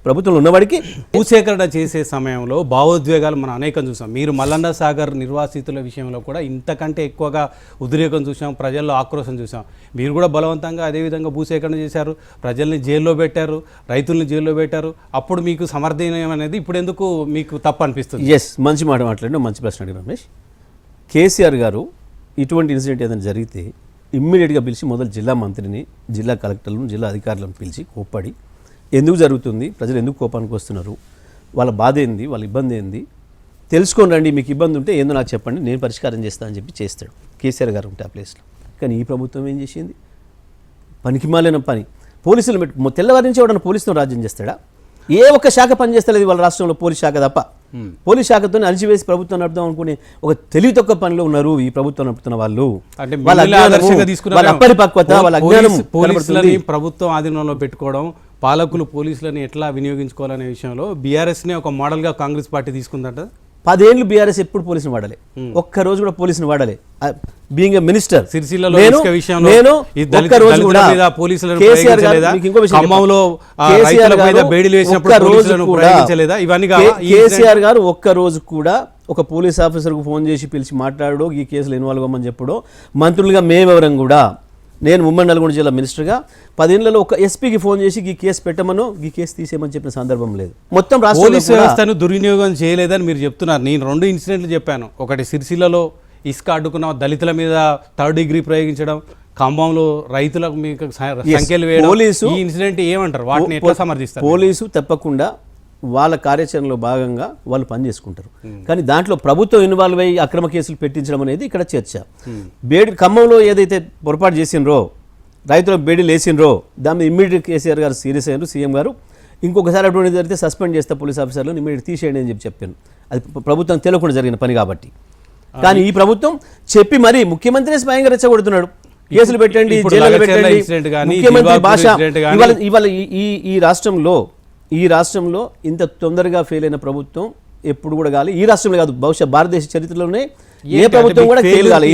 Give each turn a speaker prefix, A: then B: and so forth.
A: ప్రభుత్వంలో ఉన్నవాడికి.
B: భూసేకరణ చేసే సమయంలో భావోద్వేగాలు మనం అనేకం చూసాం. మీరు మల్లన్న సాగర్ నిర్వాసితుల విషయంలో కూడా ఇంతకంటే ఎక్కువగా ఉద్రేకం చూసాం, ప్రజల్లో ఆక్రోశం చూసాం. మీరు కూడా బలవంతంగా అదేవిధంగా భూసేకరణ చేశారు, ప్రజల్ని జైల్లో పెట్టారు, రైతుల్ని జైల్లో పెట్టారు. అప్పుడు మీకు సమర్థనం అనేది ఇప్పుడు ఎందుకు మీకు తప్పు అనిపిస్తుంది?
A: ఎస్, మంచి మాట మాట్లాడిన, మంచి ప్రశ్న అడిగి రమేష్. కేసీఆర్ గారు ఇటువంటి ఇన్సిడెంట్ ఏదైనా జరిగితే ఇమ్మీడియట్గా పిలిచి మొదలు జిల్లా మంత్రిని, జిల్లా కలెక్టర్లను, జిల్లా అధికారులను పిలిచి కోప్పడి ఎందుకు జరుగుతుంది, ప్రజలు ఎందుకు కోపానికి వస్తున్నారు, వాళ్ళ బాధ ఏంది, వాళ్ళ ఇబ్బంది ఏంది తెలుసుకొని రండి, మీకు ఇబ్బంది ఉంటే ఏందో నాకు చెప్పండి, నేను పరిష్కారం చేస్తానని చెప్పి చేస్తాడు కేసీఆర్ గారు ఉంటే ఆ ప్లేస్లో. కానీ ఈ ప్రభుత్వం ఏం చేసింది? పనికిమాలిన పని. పోలీసులు తెల్లవారి నుంచి ఎవడన్నా పోలీసులు రాజ్యం చేస్తాడా? ఏ ఒక్క శాఖ పనిచేస్తలేదు వాళ్ళ రాష్ట్రంలో, పోలీస్ శాఖ తప్ప. పోలీస్ శాఖతో అణిచివేసి ప్రభుత్వం నడుపుదాం అనుకునే ఒక తెలివి తక్కువ పనిలో ఉన్నారు ఈ ప్రభుత్వం నడుపుతున్న వాళ్ళు. వాళ్ళ అపరిపక్వత, వాళ్ళ అజ్ఞానం.
B: పోలీసులని ప్రభుత్వం ఆధీనంలో పెట్టుకోవడం, పాలకులు పోలీసులని ఎట్లా వినియోగించుకోవాలనే విషయంలో బీఆర్ఎస్నే ఒక మోడల్గా కాంగ్రెస్ పార్టీ తీసుకుందంట.
A: 10 ఏళ్ళు బీఆర్ఎస్ ఎప్పుడు పోలీసుని వాడలే, ఒక్క రోజు కూడా పోలీసుని వాడలే. బీయింగ్ ఏ మినిస్టర్ కేసీఆర్ గారు ఒక్క రోజు కూడా ఒక పోలీస్ ఆఫీసర్కు ఫోన్ చేసి పిలిచి మాట్లాడో, ఈ కేసులో ఇన్వాల్వ్ అవ్వమని చెప్పడో, మంత్రులుగా మేమెవరం కూడా, నేను ఉమ్మడి నల్గొండ జిల్లా మినిస్టర్గా 10 ఏళ్లలో ఒక ఎస్పీకి ఫోన్ చేసి ఈ కేసు పెట్టమనో, ఈ కేసు తీసేయమని చెప్పిన సందర్భం లేదు. మొత్తం
B: పోలీస్ వ్యవస్థను దుర్వినియోగం చేయలేదని మీరు చెప్తున్నారు. నేను 2 ఇన్సిడెంట్లు చెప్పాను. ఒకటి సిరిసిల్లలో ఇసుక అడ్డుకున్న దళితుల మీద 3rd డిగ్రీ ప్రయోగించడం, ఖమ్మంలో రైతులకు మీకు సంఖ్యలు వేయడం. ఈ ఇన్సిడెంట్ ఏమంటారు? వాటిని ఎట్లా సమర్థిస్తారు?
A: పోలీసు తప్పకుండా వాళ్ళ కార్యాచరణలో భాగంగా వాళ్ళు పనిచేసుకుంటారు. కానీ దాంట్లో ప్రభుత్వం ఇన్వాల్వ్ అయ్యి అక్రమ కేసులు పెట్టించడం అనేది ఇక్కడ చర్చ. ఖమ్మంలో ఏదైతే పొరపాటు చేసినరో, రైతులకు బేడీలు వేసినరో, దాని ఇమ్మీడియట్ కేసీఆర్ గారు సీరియస్ అయ్యారు, సీఎం గారు. ఇంకొకసారి అటువంటి జరిగితే సస్పెండ్ చేస్తా పోలీస్ ఆఫీసర్లను, ఇమ్మీడియట్ తీసేయండి అని చెప్పాను. అది ప్రభుత్వం తెలియకుండా జరిగిన పని కాబట్టి. కానీ ఈ ప్రభుత్వం చెప్పి మరీ ముఖ్యమంత్రిని స్వయంగా రెచ్చగొడుతున్నాడు. కేసులు పెట్టండి, జైలు పెట్టండి. ముఖ్యమంత్రి భాష ఇవాళ ఈ రాష్ట్రంలో ఇంత తొందరగా ఫెయిల్ అయిన ప్రభుత్వం ఎప్పుడు కూడా కాదు. ఈ రాష్ట్రంలో కాదు, బహుశా భారతదేశ చరిత్రలోనే ఏ ప్రభుత్వం కూడా ఫెయిల్ కాలేదు.